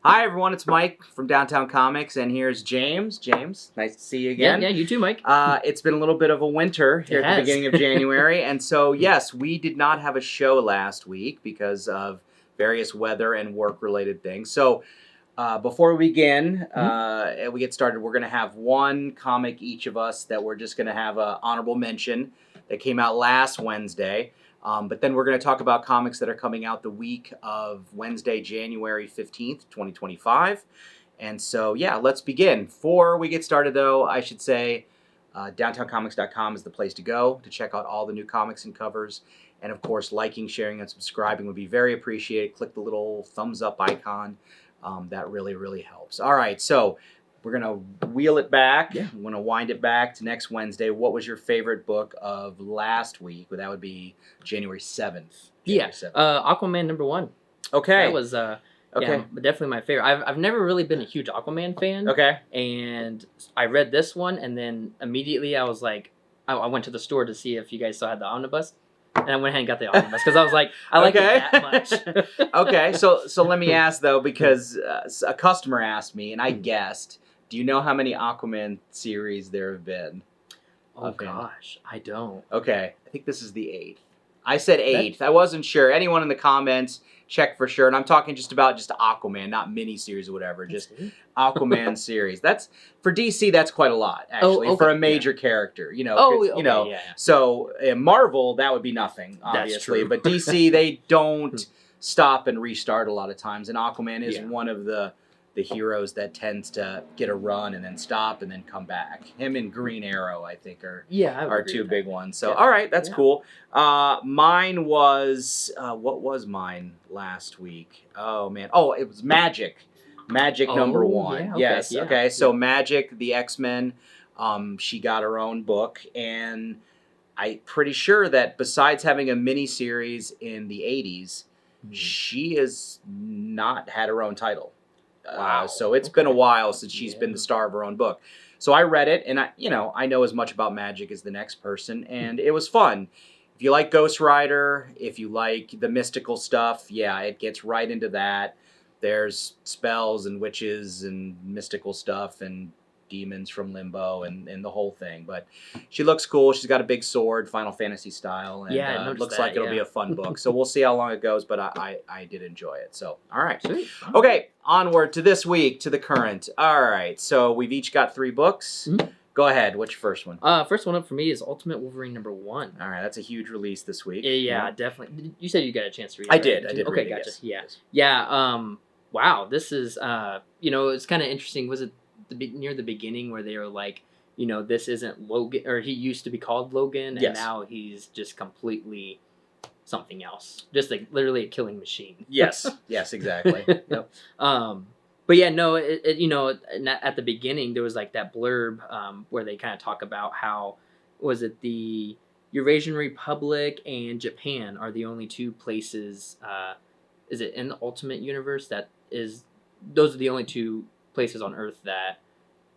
Hi everyone, it's Mike from Downtown Comics, and here's James. James, nice to see you again. Yeah, you too, Mike. It's been a little bit of a winter here It at the has. beginning of January, and so yes, we did not have a show last week because of various weather and work-related things. So before we begin, and we get started, we're going to have one comic each of us that we're just going to have an honorable mention that came out last Wednesday. But then we're going to talk about comics that are coming out the week of Wednesday, January 15th, 2025. And so, yeah, let's begin. Before we get started, though, I should say downtowncomics.com is the place to go to check out all the new comics and covers. And, of course, liking, sharing, and subscribing would be very appreciated. Click the little thumbs up icon. That really, really helps. All right, so we're going to wheel it back. Yeah. We're going to wind it back to next Wednesday. What was your favorite book of last week? Well, that would be January 7th. January 7th. Aquaman #1. Okay. That was okay. yeah, definitely my favorite. I've never really been a huge Aquaman fan. Okay. And I read this one, and then immediately I was like, I went to the store to see if you guys still had the omnibus. And I went ahead and got the omnibus because I was like, I like it that much. Okay, so let me ask though, because a customer asked me, and I guessed. Do you know how many Aquaman series there have been? Oh gosh, I don't. Okay, I think this is the 8th. I said 8th. I wasn't sure. Anyone in the comments, check for sure. And I'm talking just about Aquaman, not miniseries or whatever. Just Aquaman series. That's for DC. That's quite a lot, actually, okay, for a major character. You know, yeah. So Marvel, that would be nothing, obviously. But DC, they don't stop and restart a lot of times. And Aquaman is one of the heroes that tends to get a run and then stop and then come back. Him and Green Arrow, I think, are two big ones. So, all right, that's cool. Mine was, what was mine last week? Oh, man. Oh, it was Magic. Magic #1. Yeah, okay, yes. yeah, okay. So Magic, the X-Men, she got her own book. And I'm pretty sure that besides having a miniseries in the 80s, she has not had her own title. Wow. So it's been a while since she's been the star of her own book. So I read it, and I know as much about magic as the next person, and it was fun. If you like Ghost Rider, if you like the mystical stuff, yeah, it gets right into that. There's spells and witches and mystical stuff and demons from Limbo and the whole thing. But she looks cool. She's got a big sword, Final Fantasy style, and it looks like it'll be a fun book. So we'll see how long it goes, but I did enjoy it. So, all right. Sweet. Okay, onward to this week, to the current. All right, so we've each got 3 books. Go ahead. What's your first one? First one up for me is Ultimate Wolverine #1. All right, that's a huge release this week. Yeah, definitely. You said you got a chance to read it. I did. I did. Okay, read gotcha. It, yes. Yeah. Wow. This is. It's kind of interesting. Was it near the beginning where they were like, this isn't Logan, or he used to be called Logan, and now he's just completely something else, just like literally a killing machine. Yes. Yes. Exactly. Yep. But yeah, no, at the beginning there was like that blurb where they kind of talk about how was it the Eurasian Republic and Japan are the only 2 places. Is it in the Ultimate Universe those are the only 2 places on Earth that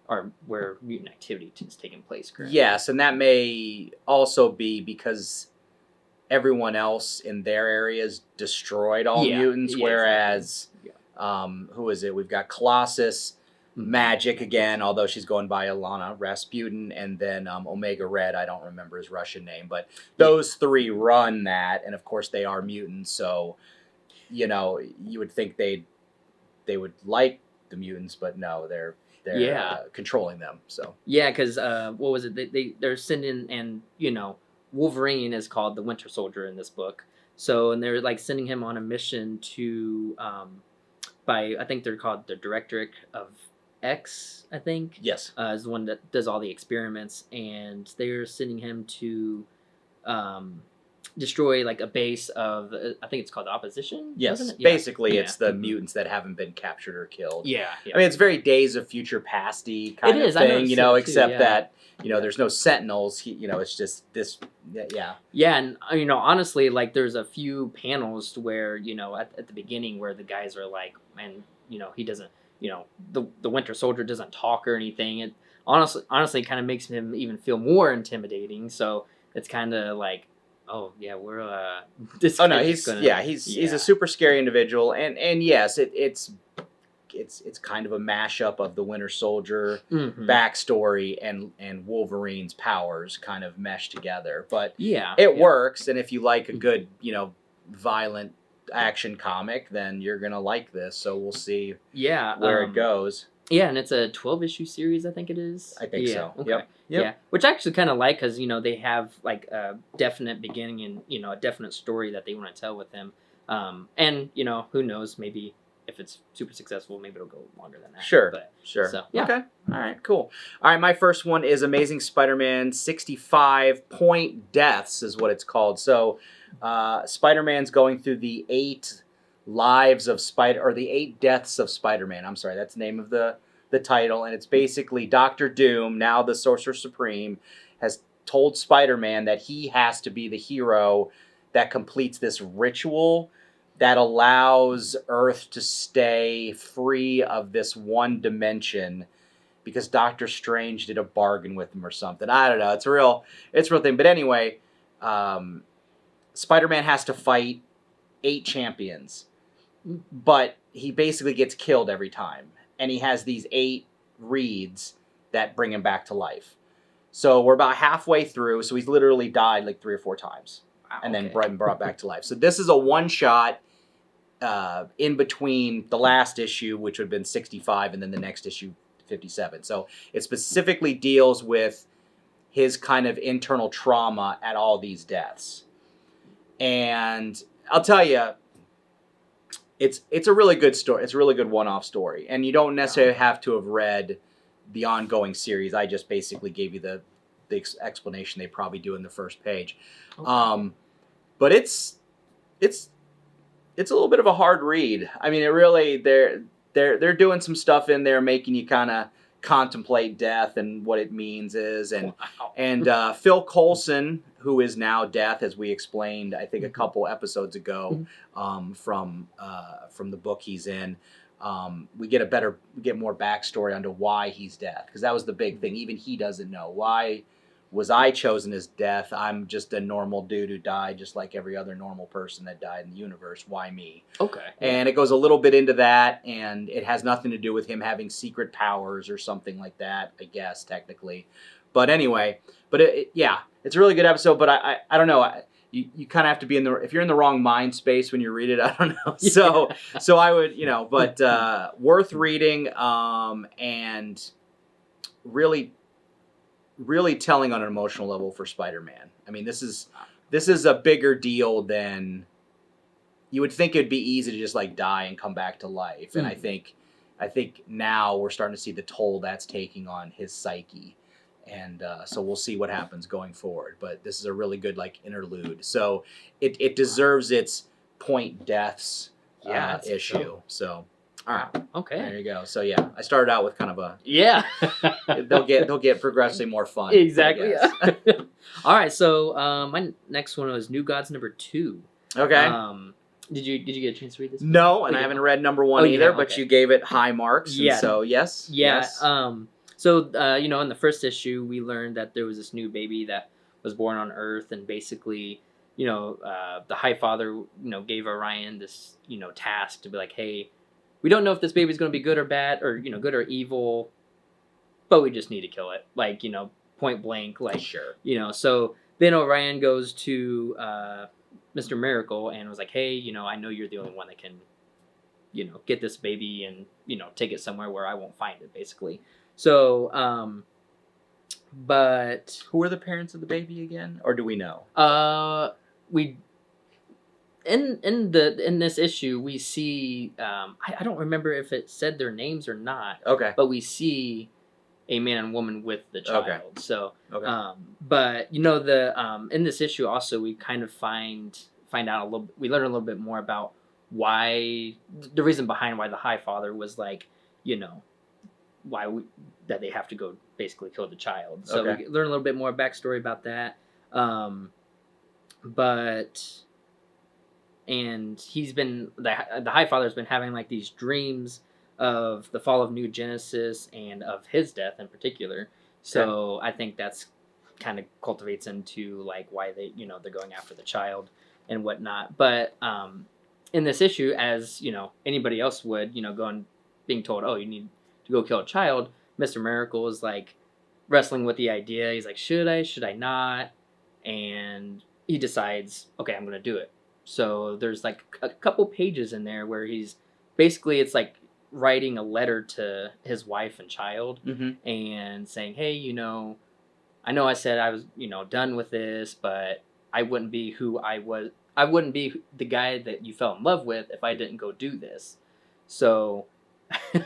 are where mutant activity is taking place currently. Yes, and that may also be because everyone else in their areas destroyed all mutants, whereas who is it? We've got Colossus, Magic again, although she's going by Alana Rasputin, and then Omega Red, I don't remember his Russian name, but those 3 run that, and of course they are mutants, so you would think they would like the mutants, but no, they're controlling them. So because what was it? They're sending, and Wolverine is called the Winter Soldier in this book. So and they're like sending him on a mission to I think they're called the Directorate of X. I think yes, is the one that does all the experiments, and they're sending him to destroy like a base of I think it's called the Opposition. Yes, basically it's the mutants that haven't been captured or killed. Yeah. I mean it's very Days of Future Pasty kind of thing, except that there's no Sentinels. It's just this. Yeah, and honestly, like there's a few panels where at the beginning where the guys are like, and he doesn't, the Winter Soldier doesn't talk or anything. It honestly kind of makes him even feel more intimidating. So it's kind of like, oh yeah, we're this. Oh no, he's a super scary individual, and yes, it's kind of a mashup of the Winter Soldier Mhm. backstory and Wolverine's powers kind of mesh together. But Yeah. it yeah. works, and if you like a Mhm. good, violent action comic, then you're gonna like this. So we'll see Yeah. where it goes. Yeah, and it's a 12-issue series, I think it is. I think yeah, so. Okay. Yep. Yeah, which I actually kind of like because they have like a definite beginning and a definite story that they want to tell with him. And who knows? Maybe if it's super successful, maybe it'll go longer than that. Sure. But Sure. So, yeah. Okay. All right. Cool. All right. My first one is Amazing Spider-Man 65 Point Deaths is what it's called. So, Spider-Man's going through the 8 lives of the 8 deaths of Spider-Man. I'm sorry, that's the name of the title, and it's basically Doctor Doom, now the Sorcerer Supreme, has told Spider-Man that he has to be the hero that completes this ritual that allows Earth to stay free of this one dimension because Doctor Strange did a bargain with him or something. I don't know. It's a real thing. But anyway, Spider-Man has to fight 8 champions, but he basically gets killed every time. And he has these 8 reeds that bring him back to life. So we're about halfway through. So he's literally died like 3 or 4 times, and then brought back to life. So this is a one-shot in between the last issue, which would have been 65, and then the next issue, 57. So it specifically deals with his kind of internal trauma at all these deaths. And I'll tell you, it's a really good story. It's a really good one-off story, and you don't necessarily have to have read the ongoing series. I just basically gave you the explanation they probably do in the first page. Okay. But it's a little bit of a hard read. I mean, it really they're doing some stuff in there, making you kind of contemplate death and what it means and Phil Coulson, who is now Death, as we explained, I think a couple episodes ago, from the book he's in. We get more backstory onto why he's Death, because that was the big thing. Even he doesn't know why was I chosen as Death. I'm just a normal dude who died, just like every other normal person that died in the universe. Why me? Okay. And it goes a little bit into that, and it has nothing to do with him having secret powers or something like that, I guess, technically. But anyway, it's a really good episode, but I don't know. You kind of have to be if you're in the wrong mind space when you read it, I don't know. So I would, but worth reading, and really telling on an emotional level for Spider-Man. I mean, this is a bigger deal than you would think. It'd be easy to just like die and come back to life. And I think now we're starting to see the toll that's taking on his psyche. And so we'll see what happens going forward. But this is a really good like interlude. So it deserves its point deaths issue. So all right. Okay. There you go. So yeah, I started out with kind of a they'll get progressively more fun. Exactly. Yeah. All right. So my next one was New Gods #2. Okay. Did you get a chance to read this? No, and I haven't read #1 either. Okay. But you gave it high marks. Yeah. And so yes. Yeah. Yes. So in the first issue, we learned that there was this new baby that was born on Earth, and basically, the High Father, gave Orion this, task to be like, hey, we don't know if this baby's going to be good or bad, or good or evil, but we just need to kill it, like point blank, like sure. So then Orion goes to Mr. Miracle and was like, hey, I know you're the only one that can, get this baby and take it somewhere where I won't find it, basically. So, but who are the parents of the baby again, or do we know? We in this issue we see I don't remember if it said their names or not. Okay. But we see a man and woman with the child. Okay. So, okay. But the in this issue also we kind of find out a little. We learn a little bit more about why the reason behind why the High Father was like, that they have to go basically kill the child. So we learn a little bit more backstory about that. And he's been the High Father's been having like these dreams of the fall of New Genesis and of his death in particular. So I think that's kind of cultivates into like why they they're going after the child and whatnot. But in this issue, as anybody else would go and being told, oh, you need to go kill a child, Mr. Miracle is like wrestling with the idea. He's like, should I not? And he decides, okay, I'm going to do it. So there's like a couple pages in there where he's basically, it's like writing a letter to his wife and child Mm-hmm. and saying, hey, I know I said I was, done with this, but I wouldn't be who I was. I wouldn't be the guy that you fell in love with if I didn't go do this. So,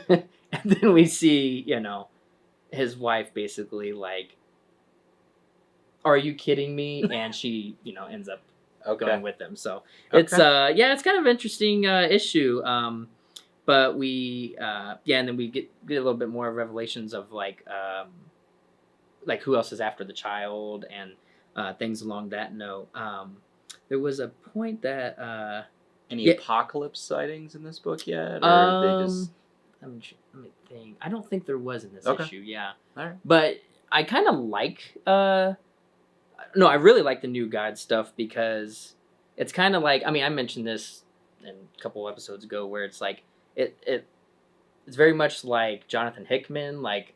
and then we see, his wife basically like, are you kidding me? And she, ends up Okay. going with him. So Okay. it's kind of interesting issue. But we and then we get a little bit more revelations of like who else is after the child and things along that note. There was a point that Any yeah. apocalypse sightings in this book yet, or they just? let me think. I don't think there was in this Okay. issue. Yeah, All right. but I kind of like. No, I really like the New God stuff because it's kind of like, I mean, I mentioned this in a couple episodes ago where it's like it's very much like Jonathan Hickman, like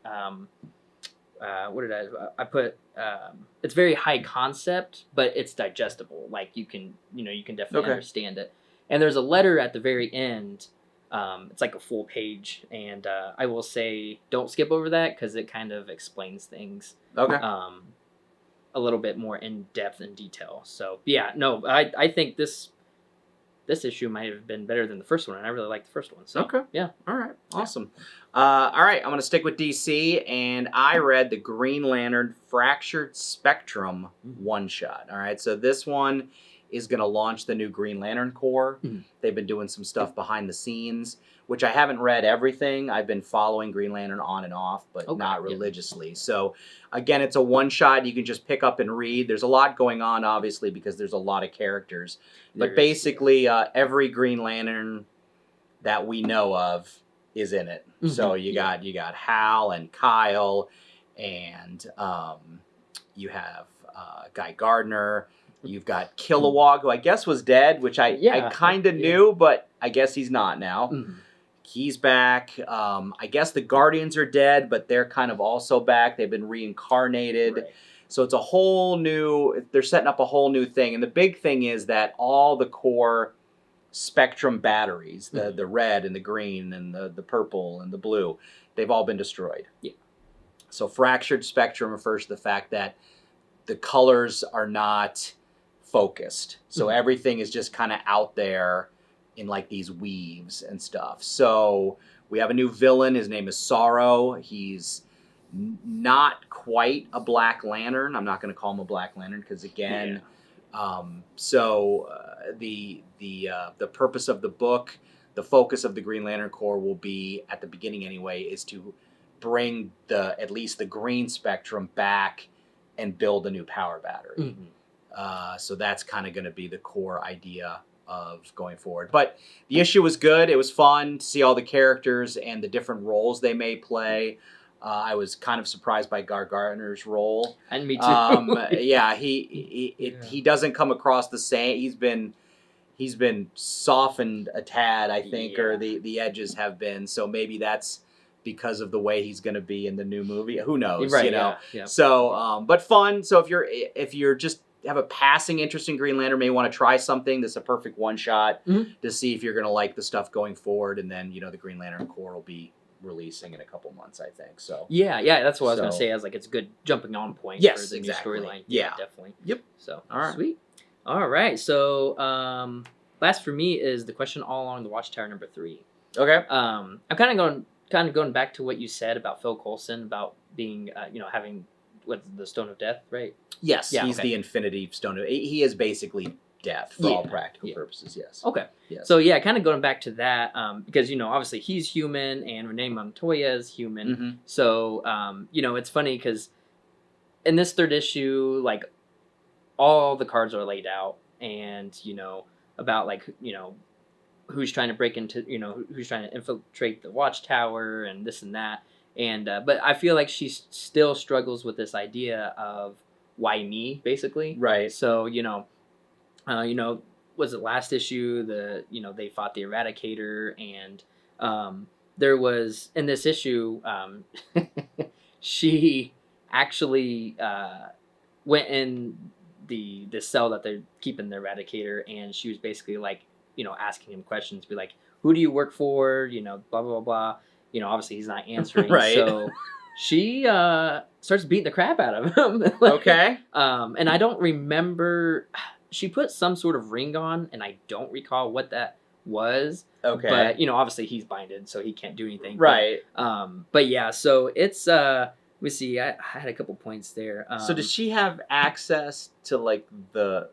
what did I put? It's very high concept, but it's digestible. Like you can definitely Okay. understand it. And there's a letter at the very end. It's like a full page, and I will say don't skip over that because it kind of explains things. Okay. A little bit more in depth and detail. So yeah, no, I think this issue might have been better than the first one, and I really liked the first one. So Okay. yeah, All right. Awesome. All right. I'm going to stick with DC, and I read the Green Lantern Fractured Spectrum one shot. All right. So this one is going to launch the new Green Lantern Corps. Mhm. They've been doing some stuff behind the scenes, which I haven't read everything. I've been following Green Lantern on and off, but Okay, not yeah. religiously. So again, it's a one shot you can just pick up and read. There's a lot going on, obviously, because there's a lot of characters. There But is, basically, every Green Lantern that we know of is in it. Mhm, So you got Hal and Kyle, and you have Guy Gardner. You've got Kilowog, who I guess was dead, which I kind of knew, but I guess he's not now. Mhm. He's back. I guess the Guardians are dead, but they're kind of also back. They've been reincarnated. Right. So it's a whole new, they're setting up a whole new thing. And the big thing is that all the core Spectrum batteries, the red and the green and the purple and the blue, they've all been destroyed. Yeah. So Fractured Spectrum refers to the fact that the colors are not focused. So everything is just kind of out there in like these weaves and stuff. So we have a new villain. His name is Sorrow. He's not quite a Black Lantern. I'm not going to call him a Black Lantern because again, the purpose of the book, the focus of the Green Lantern Corps will be at the beginning anyway, is to bring at least the green spectrum back and build a new power battery. So that's kind of going to be the core idea of going forward. But the issue was good. It was fun to see all the characters and the different roles they may play. I was kind of surprised by Guy Gardner's role. And me too. Yeah, he doesn't come across the same. He's been softened a tad, I think, or the edges have been. So maybe that's because of the way he's going to be in the new movie. Who knows? Right, you know. Yeah. So, but fun. So if you're just have a passing interest in Green Lantern, may want to try something. That's a perfect one shot to see if you're going to like the stuff going forward, and then the Green Lantern Corps will be releasing in a couple months, I think. So yeah, that's what I was gonna say. As like it's a good jumping on point for the new storyline. Yeah, definitely. Yep. So all right, sweet. All right. So last for me is the question all along the Watchtower number 3. Okay. I'm kind of going back to what you said about Phil Coulson about being having the Stone of Death, right? Yes, yeah, he's the Infinity Stone. He is basically death for all practical purposes. Yes. Okay. Yes. So yeah, kind of going back to that because obviously he's human and Renee Montoya is human. So it's funny because in this third issue, like all the cards are laid out, and about like who's trying to break into who's trying to infiltrate the Watchtower and this and that. And but I feel like she still struggles with this idea of why me, basically. Right. So was it last issue they fought the Eradicator, and there was in this issue, she actually went in the cell that they're keeping the Eradicator, and she was basically like, asking him questions, be like, "Who do you work for?" Blah blah blah. Obviously he's not answering, Right. so she starts beating the crap out of him. Okay. And I don't remember. She put some sort of ring on, and I don't recall what that was. Okay. But obviously he's binded, so he can't do anything. Right. But yeah, so it's let me see. I had a couple points there. So does she have access to like the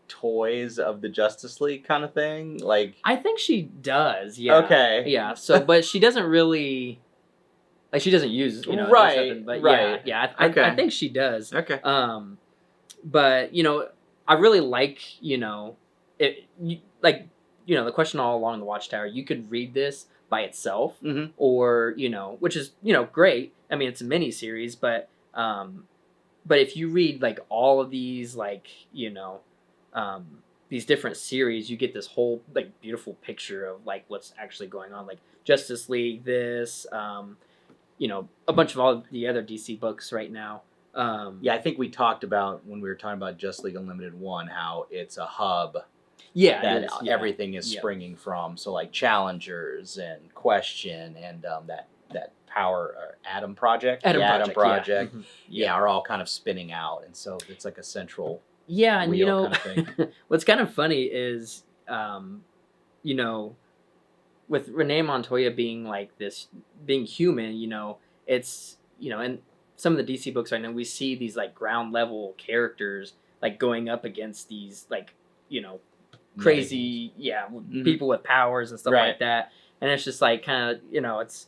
toys of the Justice League kind of thing? Like, I think she does. Yeah. Okay. Yeah. So, but she doesn't really. Like, she doesn't use, use Right, something, but right. yeah. Okay. I think she does. Okay. But I really like the question all along the Watchtower. You could read this by itself, Mhm. or which is great. I mean, it's a mini series, but if you read like all of these these different series, you get this whole like beautiful picture of like what's actually going on, like Justice League, this, a bunch of all the other DC books right now. Yeah, I think we talked about when we were talking about Justice League Unlimited 1 how it's a hub Yeah, that it is, yeah. everything is Yeah. springing from. So like Challengers and Question and that Power Atom Project, Atom the Project, Atom Project, yeah. Mhm. yeah, are all kind of spinning out, and so it's like a central Yeah, and wheel kind of thing. what's kind of funny is, with Renee Montoya being like this, being human, it's in some of the DC books right now we see these like ground level characters like going up against these like crazy Mhm. people with powers and stuff Right. like that, and it's just like kind of it's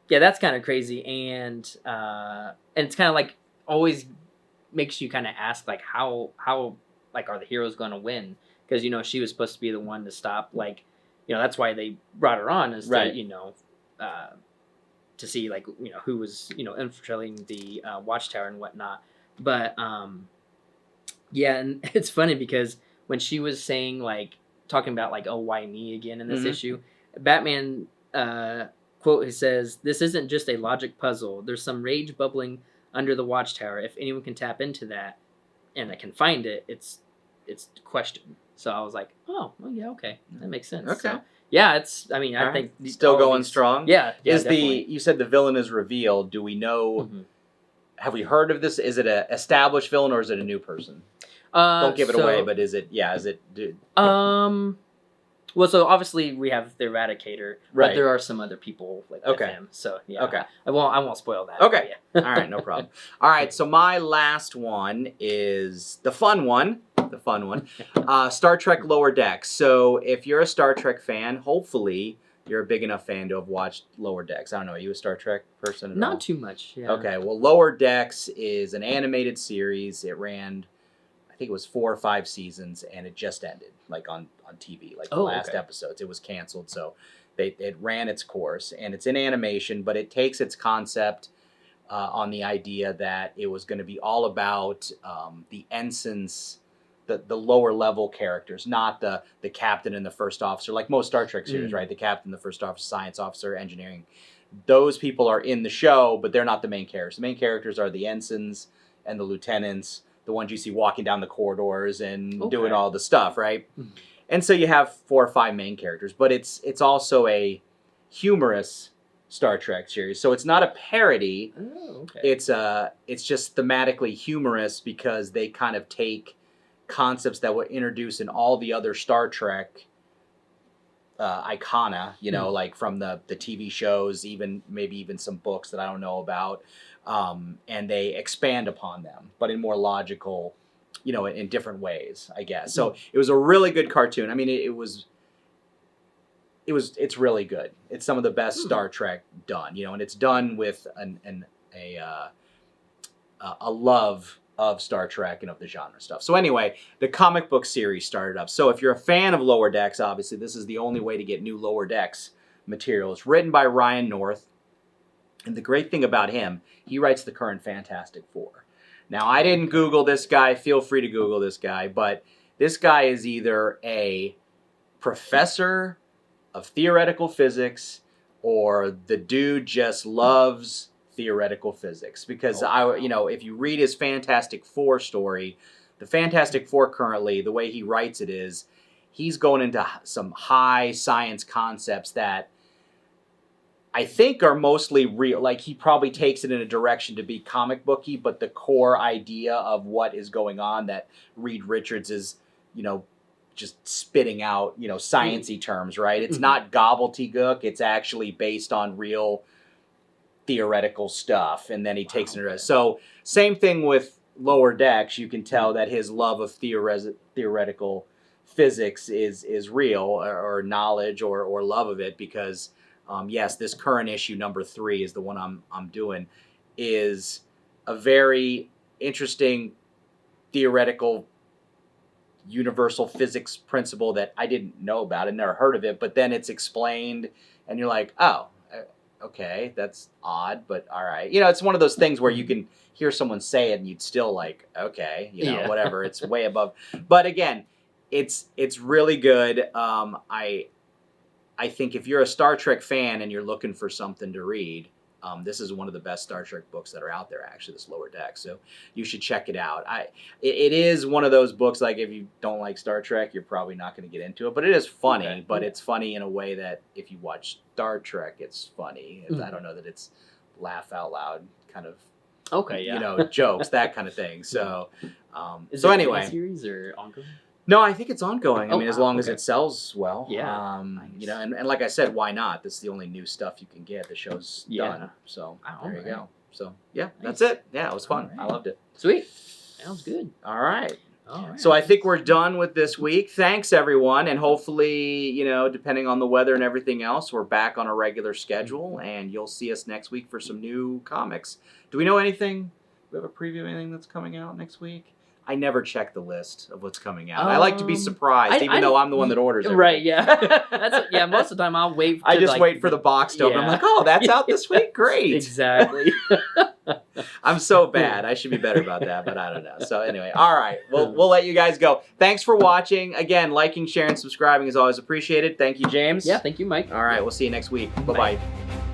that's kind of crazy, and it's kind of like always makes you kind of ask like how like are the heroes going to win, because she was supposed to be the one to stop, like that's why they brought her on, is Right. to see like who was infiltrating the Watchtower and whatnot. But yeah, and it's funny because when she was saying like talking about like, oh, why me again in this Mhm. issue, Batman quote, he says, "This isn't just a logic puzzle. There's some rage bubbling under the Watchtower. If anyone can tap into that and I can find it, it's question." So I was like, oh, well, yeah, okay, that makes sense. Okay. So, yeah, it's. I mean, All I right. think Still all of going these- strong. Yeah. Is definitely. you said the villain is revealed? Do we know? Mhm. Have we heard of this? Is it a established villain or is it a new person? Uh, Don't give it so, away, but is it? Yeah, is it? Well, so obviously we have the Eradicator, Right. but there are some other people with Okay. him. So yeah, Okay. I won't spoil that. Okay. but All right, no problem. All right, so my last one is the fun one. The fun one. Star Trek Lower Decks. So if you're a Star Trek fan, hopefully you're a big enough fan to have watched Lower Decks. I don't know. Are you a Star Trek person at all? Not too much. Yeah. Okay, well, Lower Decks is an animated series. It ran, I think it was 4 or 5 seasons, and it just ended, like on TV, like the last okay. episodes. It was canceled, so it ran its course, and it's in animation, but it takes its concept on the idea that it was going to be all about the ensigns, the lower level characters, not the captain and the first officer, like most Star Trek series, right? The captain, the first officer, science officer, engineering. Those people are in the show, but they're not the main characters. The main characters are the ensigns and the lieutenants, the ones you see walking down the corridors and doing all the stuff, right? Mhm. And so you have 4 or 5 main characters, but it's also a humorous Star Trek series. So it's not a parody. Oh, okay. It's just thematically humorous because they kind of take concepts that were introduced in all the other Star Trek icona, like from the TV shows, maybe even some books that I don't know about, and they expand upon them, but in more logical, in different ways, I guess. So it was a really good cartoon. I mean, it's really good. It's some of the best Star Trek done, and it's done with a love of Star Trek and of the genre stuff. So anyway, the comic book series started up. So if you're a fan of Lower Decks, obviously this is the only way to get new Lower Decks material. It's written by Ryan North. And the great thing about him, he writes the current Fantastic Four. Now, I didn't Google this guy. Feel free to Google this guy. But this guy is either a professor of theoretical physics, or the dude just loves theoretical physics. Because if you read his Fantastic Four story, the Fantastic Four currently, the way he writes it is, he's going into some high science concepts that I think are mostly real. Like, he probably takes it in a direction to be comic booky, but the core idea of what is going on that Reed Richards is, just spitting out, sciencey terms, right? It's not gobbledygook. It's actually based on real theoretical stuff, and then he takes it into. So same thing with Lower Decks. You can tell that his love of theoretical physics is real, or knowledge, or love of it, because yes, this current issue number 3 is the one I'm doing, is a very interesting theoretical universal physics principle that I didn't know about and never heard of it, but then it's explained and you're like, oh, okay, that's odd, but all right. It's one of those things where you can hear someone say it and you'd still like, okay, whatever, it's way above. But again, it's really good. I think if you're a Star Trek fan and you're looking for something to read, this is one of the best Star Trek books that are out there, actually, this Lower Deck. So you should check it out. It is one of those books, like, if you don't like Star Trek, you're probably not going to get into it. But it is funny, but it's funny in a way that if you watch Star Trek, it's funny. I don't know that it's laugh out loud kind of, jokes, that kind of thing. So, Is so it anyway. a series or ongoing? No, I think it's ongoing. I mean, as long as okay. it sells well. Yeah. Nice. And like I said, why not? This is the only new stuff you can get. The show's done. So there you go. So yeah, that's it. Yeah, it was fun. Right. I loved it. Sweet. Sounds good. All right. All right. So I think we're done with this week. Thanks, everyone. And hopefully, depending on the weather and everything else, we're back on a regular schedule. And you'll see us next week for some new comics. Do we know anything? Do we have a preview of anything that's coming out next week? I never check the list of what's coming out. I like to be surprised, even though I'm the one that orders it. Right, yeah. Most of the time I'll wait. I just wait for the box to open. I'm like, oh, that's out this week? Great. Exactly. I'm so bad. I should be better about that, but I don't know. So anyway, all right. We'll let you guys go. Thanks for watching. Again, liking, sharing, subscribing is always appreciated. Thank you, James. Yeah, thank you, Mike. All right, we'll see you next week. Bye-bye.